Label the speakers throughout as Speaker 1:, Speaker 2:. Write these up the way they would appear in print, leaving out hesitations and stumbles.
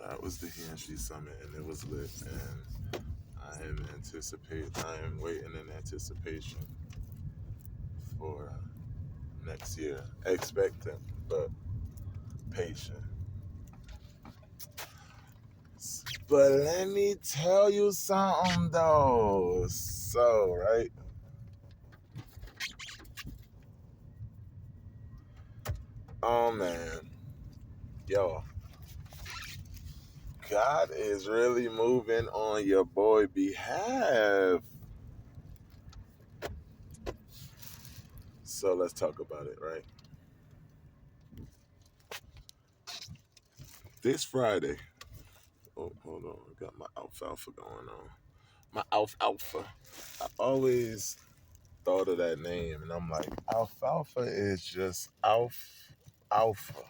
Speaker 1: That was the He and She Summit, and it was lit. And I am waiting in anticipation for next year. Expectant, but patient. But let me tell you something, though. So, right? Oh, man. Yo, God is really moving on your boy behalf. So let's talk about it, right? This Friday. Oh, hold on. I got my alfalfa going on. My alfalfa. I always thought of that name, and I'm like, alfalfa is just alpha.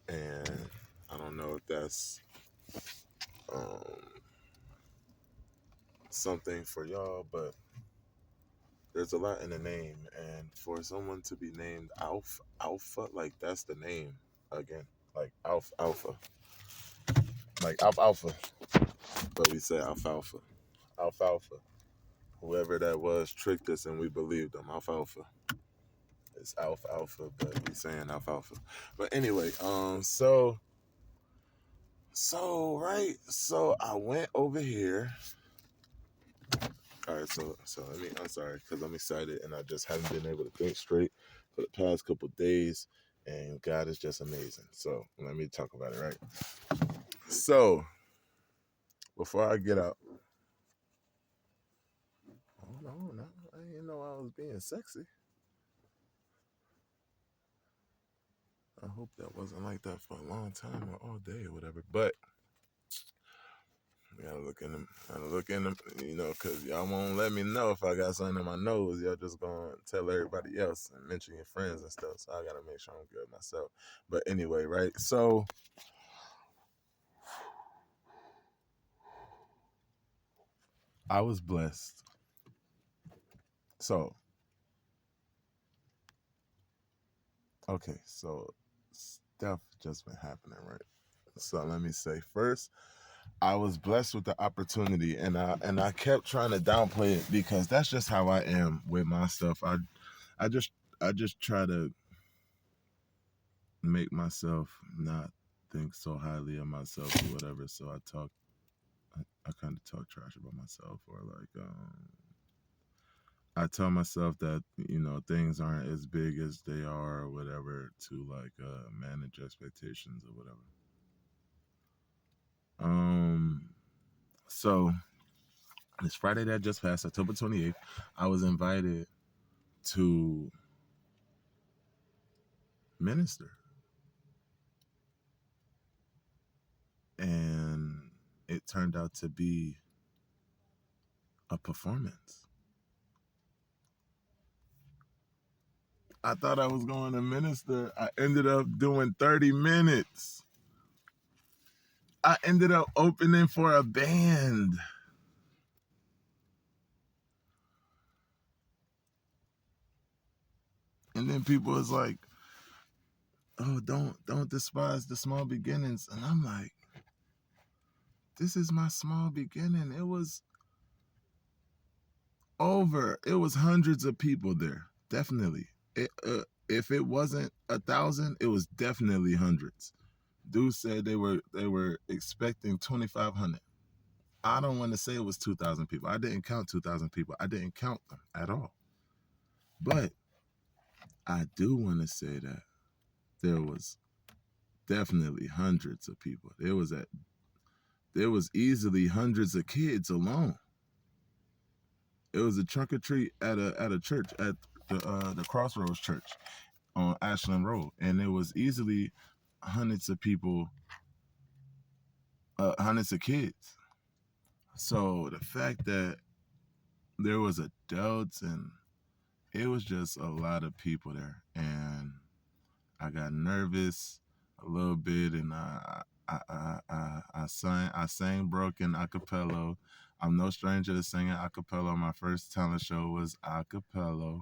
Speaker 1: And I don't know if that's um, something for y'all, but there's a lot in the name, and for someone to be named Alpha, like that's the name again, like Alpha, like Alpha, but we say Alfalfa. Whoever that was tricked us, and we believed them. Alfalfa. It's Alpha, but we saying Alfalfa. But anyway, so I went over here. All right, so I'm sorry because I'm excited and I just haven't been able to think straight for the past couple of days, and God is just amazing. So let me talk about it, right? So before I get out, hold on, no, I didn't know I was being sexy. I hope that wasn't like that for a long time or all day or whatever. But I gotta look in them, because y'all won't let me know if I got something in my nose. Y'all just gonna tell everybody else and mention your friends and stuff. So I gotta make sure I'm good myself. But anyway, right? So I was blessed. So, okay, so stuff just been happening, right? So let me say first, I was blessed with the opportunity, and I kept trying to downplay it because that's just how I am with my stuff. I just I just try to make myself not think so highly of myself or whatever. So I kind of talk trash about myself, or like I tell myself that things aren't as big as they are or whatever, to like manage expectations or whatever. So this Friday that just passed, October 28th, I was invited to minister, and it turned out to be a performance. I thought I was going to minister. I ended up doing 30 minutes. I ended up opening for a band. And then people was like, "Oh, don't despise the small beginnings." And I'm like, this is my small beginning. It was hundreds of people there. Definitely. If it wasn't 1,000, it was definitely hundreds. Dude said they were expecting 2,500. I don't want to say it was 2,000 people. I didn't count 2,000 people. I didn't count them at all. But I do want to say that there was definitely hundreds of people. There was easily hundreds of kids alone. It was a trunk or treat at a church, at the Crossroads Church on Ashland Road, and there was easily hundreds of people, hundreds of kids. So the fact that there was adults, and it was just a lot of people there, and I got nervous a little bit, and I sang broken a cappella. I'm no stranger to singing a cappella. My first talent show was a cappella.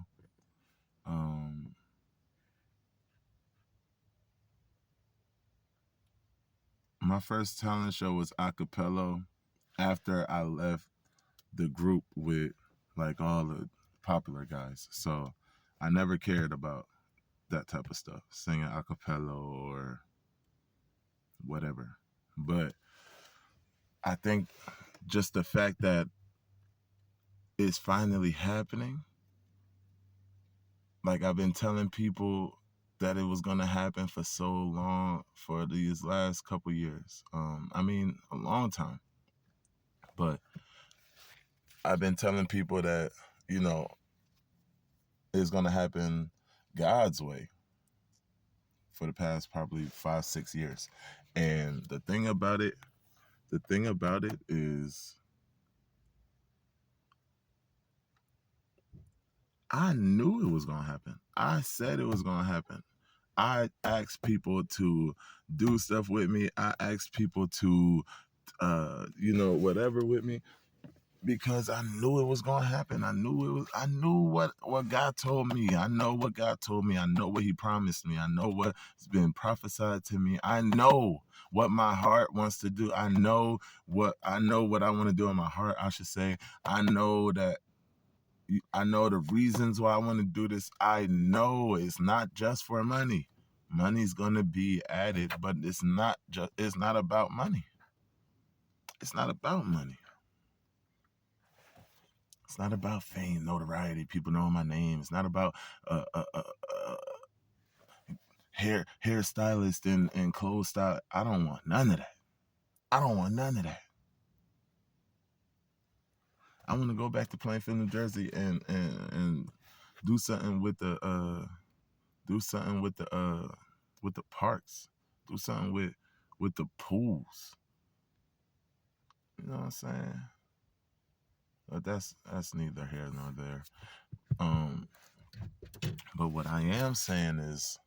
Speaker 1: Um, my first talent show was acapella after I left the group with like all the popular guys. So I never cared about that type of stuff, singing acapella or whatever. But I think just the fact that it's finally happening, like I've been telling people that it was gonna happen for so long, for these last couple years. I mean, a long time. But I've been telling people that, you know, it's gonna happen God's way for the past probably 5, 6 years. And the thing about it is I knew it was gonna happen. I said it was gonna happen. I asked people to do stuff with me. I asked people to whatever with me, because I knew it was gonna happen. I knew what God told me. I know what God told me. I know what he promised me. I know what's been prophesied to me. I know what my heart wants to do. I know what I want to do in my heart, I should say. I know the reasons why I want to do this. I know it's not just for money. Money's gonna be added, but it's not about money. It's not about money. It's not about fame, notoriety, people knowing my name. It's not about uh, uh, uh, uh, hairstylist and clothes style. I don't want none of that. I don't want none of that. I want to go back to Plainfield, New Jersey, and do something with the parks. Do something with the pools. You know what I'm saying? But that's neither here nor there. Um, but what I am saying is,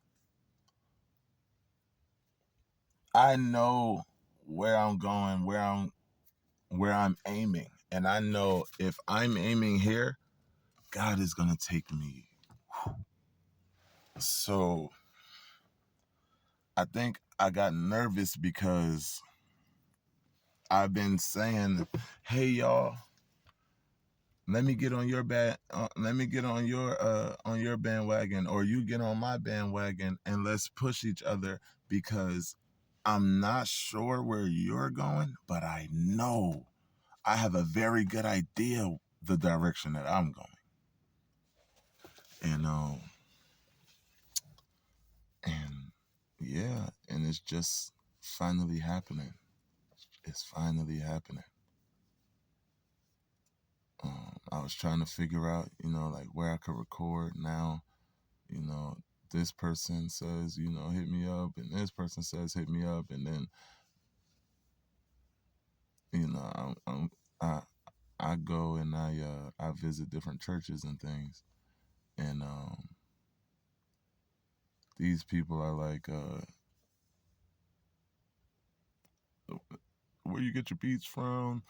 Speaker 1: I know where I'm going, where I'm aiming, and I know if I'm aiming here, God is gonna take me. So I think I got nervous because I've been saying, "Hey y'all, let me get on your let me get on your bandwagon, or you get on my bandwagon, and let's push each other, because I'm not sure where you're going, but I know I have a very good idea the direction that I'm going." And and yeah, and it's just finally happening. It's finally happening. I was trying to figure out, like where I could record now. You know, this person says, hit me up, and this person says, hit me up, and then, you know, I I go and I visit different churches and things, and these people are like, where you get your beats from?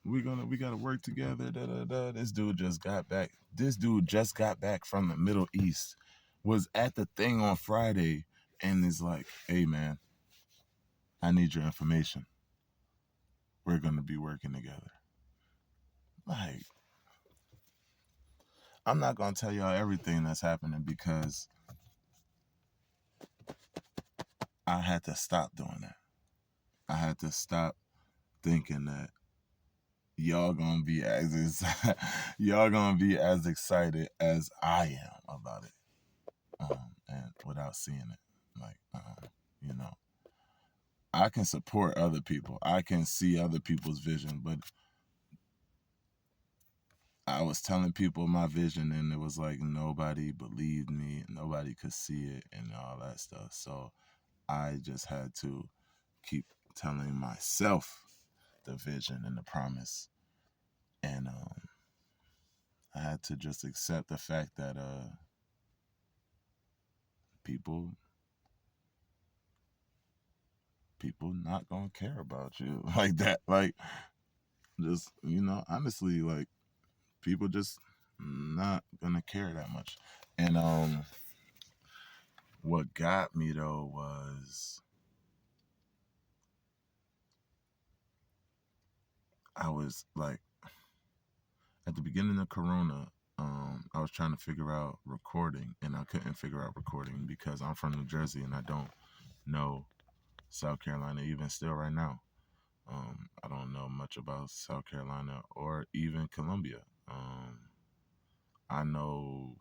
Speaker 1: We gotta work together. Da da da. This dude just got back from the Middle East. Was at the thing on Friday, and is like, "Hey man, I need your information. We're gonna be working together." Like, I'm not gonna tell y'all everything that's happening, because I had to stop doing that. I had to stop thinking that y'all gonna be y'all gonna be as excited as I am about it, and without seeing it. Like, I can support other people. I can see other people's vision, but I was telling people my vision, and it was like nobody believed me, nobody could see it, and all that stuff. So I just had to keep telling myself the vision and the promise, and I had to just accept the fact that people people not gonna care about you like that. Like, just, honestly, like, people just not gonna care that much. And what got me though was I was like, at the beginning of Corona, I was trying to figure out recording, and I couldn't figure out recording because I'm from New Jersey and I don't know South Carolina, even still right now. I don't know much about South Carolina or even Columbia. I know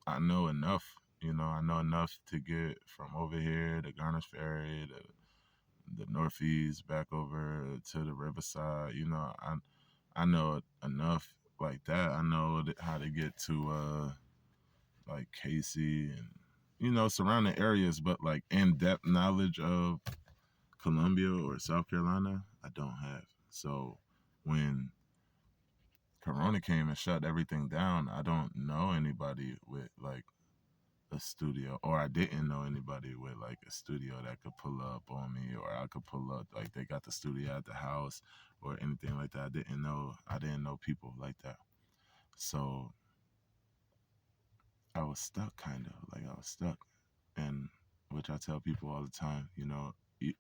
Speaker 1: I know enough, I know enough to get from over here to Garner's Ferry to the Northeast back over to the Riverside. I know enough like that. I know how to get to like Casey and surrounding areas, but like in depth knowledge of Columbia or South Carolina, I don't have. So when Corona came and shut everything down, I don't know anybody with like a studio, or I didn't know anybody with like a studio that could pull up on me, or I could pull up like they got the studio at the house or anything like that. I didn't know people like that. So I was stuck, kind of like I was stuck. And which I tell people all the time,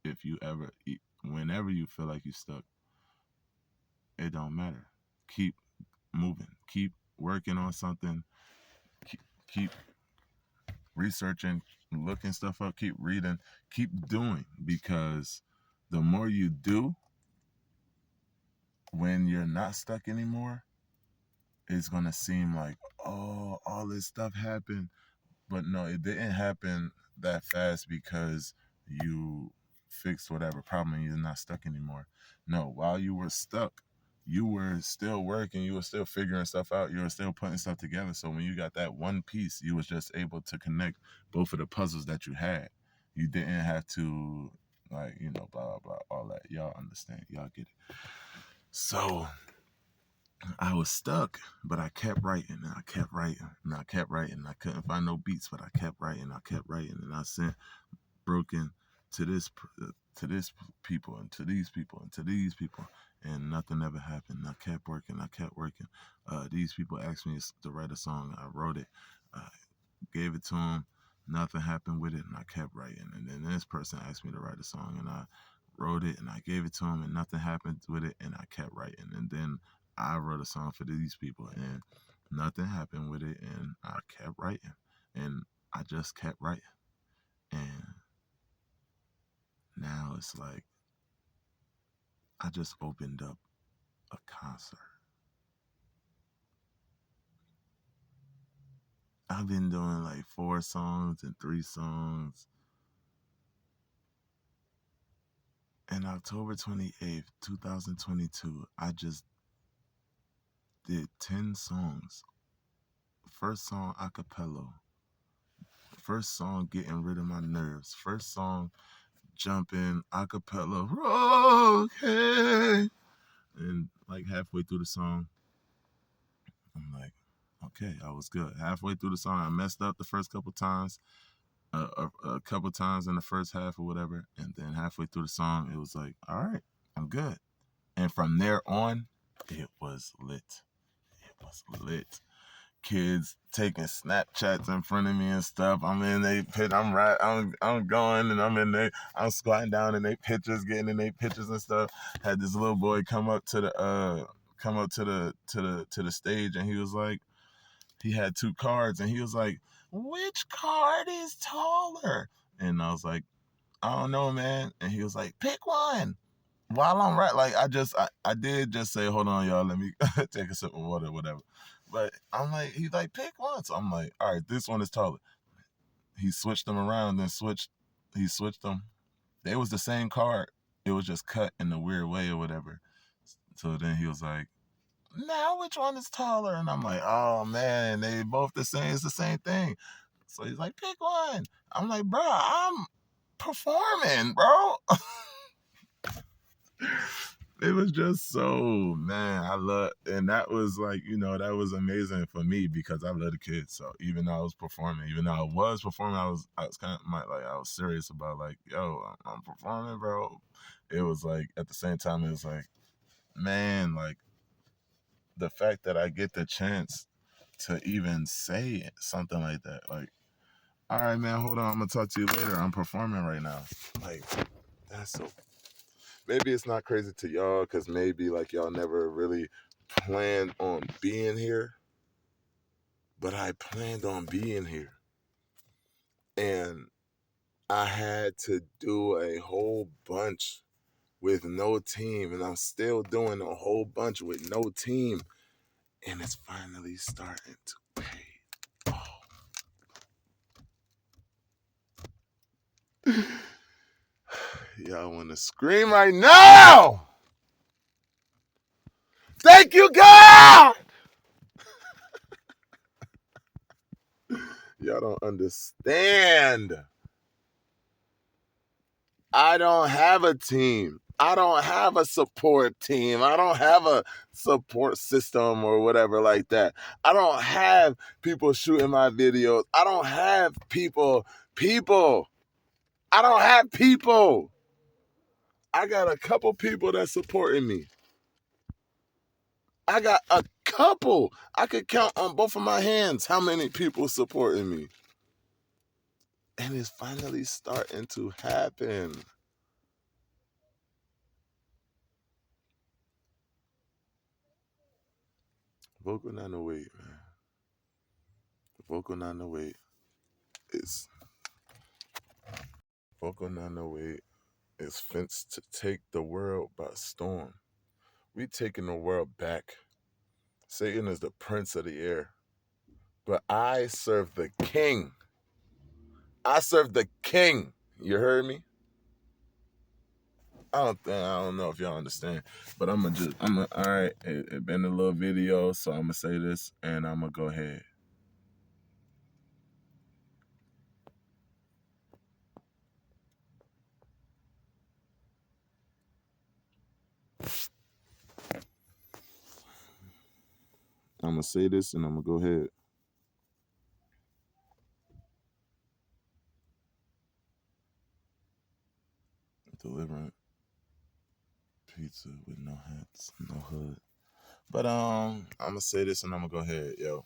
Speaker 1: if you ever, whenever you feel like you're stuck, it don't matter. Keep moving, keep working on something, keep researching, looking stuff up, keep reading, keep doing, because the more you do, when you're not stuck anymore, it's going to seem like, oh, all this stuff happened. But no, it didn't happen that fast because you fixed whatever problem and you're not stuck anymore. No, while you were stuck, you were still working, you were still figuring stuff out, you were still putting stuff together. So when you got that one piece, you was just able to connect both of the puzzles that you had. You didn't have to like, blah blah blah, all that. Y'all understand, y'all get it. So I was stuck, but I kept writing and I kept writing and I kept writing. I couldn't find no beats, but I kept writing. I kept writing, and I sent broken to this people and to these people and to these people, and nothing ever happened. I kept working. I kept working. These people asked me to write a song. I wrote it. I gave it to them. Nothing happened with it, and I kept writing. And then this person asked me to write a song, and I wrote it, and I gave it to him, and nothing happened with it, and I kept writing. And then I wrote a song for these people, and nothing happened with it, and I kept writing, and I just kept writing. And now it's like I just opened up a concert. I've been doing like 4 songs and 3 songs. And October 28th, 2022, I just did 10 songs. First song, acapella. First song, getting rid of my nerves. First song, jumping, acapella. Okay. And like halfway through the song, I'm like, okay, I was good. Halfway through the song, I messed up the first couple times. A couple times in the first half or whatever, and then halfway through the song, it was like, all right, I'm good. And from there on, it was lit. It was lit. Kids taking Snapchats in front of me and stuff. I'm in they pit. I'm going, and I'm in there. I'm squatting down in their pictures, getting in their pictures and stuff. Had this little boy come up to the stage, and he was like, he had 2 cards, and he was like, which card is taller? And I was like, I don't know, man. And he was like, pick one. While I'm right, like I did just say, hold on, y'all, let me take a sip of water, whatever. But I'm like, he's like, pick one. So I'm like, all right, this one is taller. He switched them around, then he switched them. They was the same card. It was just cut in a weird way or whatever. So then he was like, now which one is taller? And I'm like, oh man, they both the same. It's the same thing. So he's like, pick one. I'm like, bro, I'm performing, bro. It was just so, man, I love, and that was like, that was amazing for me because I love the kids. So even though I was performing, I was kind of like, I was serious about like, yo, I'm performing, bro. It was like, at the same time, it was like, man, like the fact that I get the chance to even say something like that, like, all right, man, hold on, I'm gonna talk to you later. I'm performing right now. Like, that's so maybe it's not crazy to y'all because maybe like y'all never really planned on being here, but I planned on being here. And I had to do a whole bunch with no team, and I'm still doing a whole bunch with no team, and it's finally starting to pay off. Y'all want to scream right now? Thank you, God! Y'all don't understand. I don't have a team. I don't have a support team. I don't have a support system or whatever like that. I don't have people shooting my videos. I don't have people. I don't have people. I got a couple people that's supporting me. I got a couple. I could count on both of my hands how many people supporting me. And it's finally starting to happen. Vokul908, man. Vokul908 is Vokul908 is fenced to take the world by storm. We taking the world back. Satan is the prince of the air. But I serve the king. I serve the king. You heard me? I don't know if y'all understand, but all right, it been a little video, so I'm gonna say this and I'm gonna go ahead. I'm gonna say this and I'm gonna go ahead. Delivering pizza with no hats, no hood. But I'm gonna say this and I'm gonna go ahead, yo.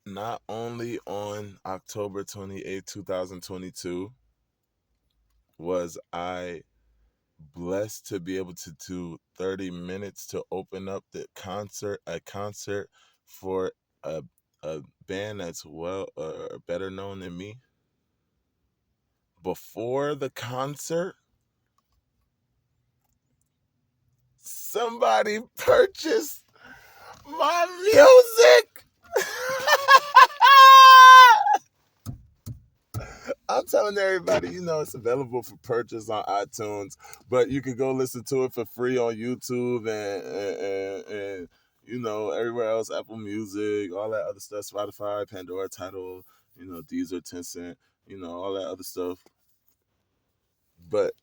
Speaker 1: Not only on October 28th, 2022, was I blessed to be able to do 30 minutes to open up a concert for a band that's better known than me. Before the concert, somebody purchased my music. I'm telling everybody, it's available for purchase on iTunes, but you can go listen to it for free on YouTube and everywhere else, Apple Music, all that other stuff, Spotify, Pandora, Tidal, Deezer, Tencent, all that other stuff. But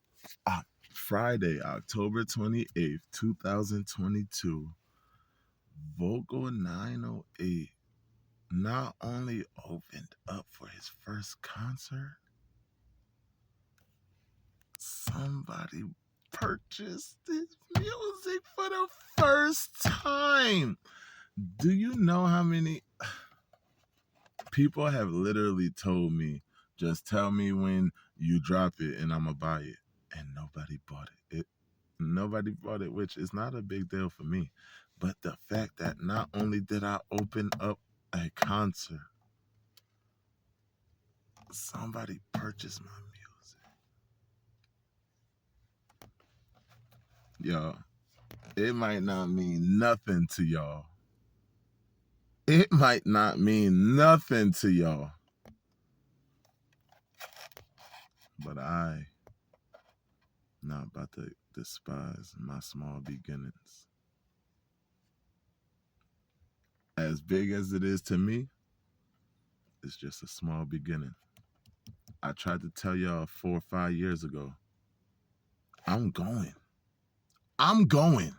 Speaker 1: Friday, October 28th, 2022, Vokul908 not only opened up for his first concert, somebody purchased his music for the first time. Do you know how many people have literally told me, just tell me when you drop it and I'm gonna buy it? And nobody bought it. Nobody bought it, which is not a big deal for me. But the fact that not only did I open up a concert, somebody purchased my music. Y'all, it might not mean nothing to y'all. It might not mean nothing to y'all. But I not about to despise my small beginnings. As big as it is to me, it's just a small beginning. I tried to tell y'all 4 or 5 years ago, I'm going. I'm going.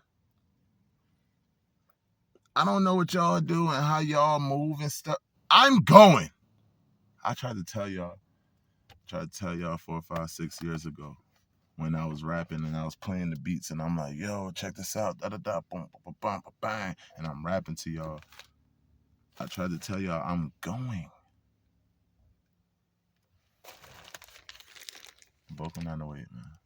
Speaker 1: I don't know what y'all do and how y'all move and stuff. I'm going. I tried to tell y'all 4 or 5, 6 years ago when I was rapping and I was playing the beats and I'm like, yo, check this out, da da da, boom, boom, boom, boom, bang, and I'm rapping to y'all. I tried to tell y'all I'm going. Vokul908, man.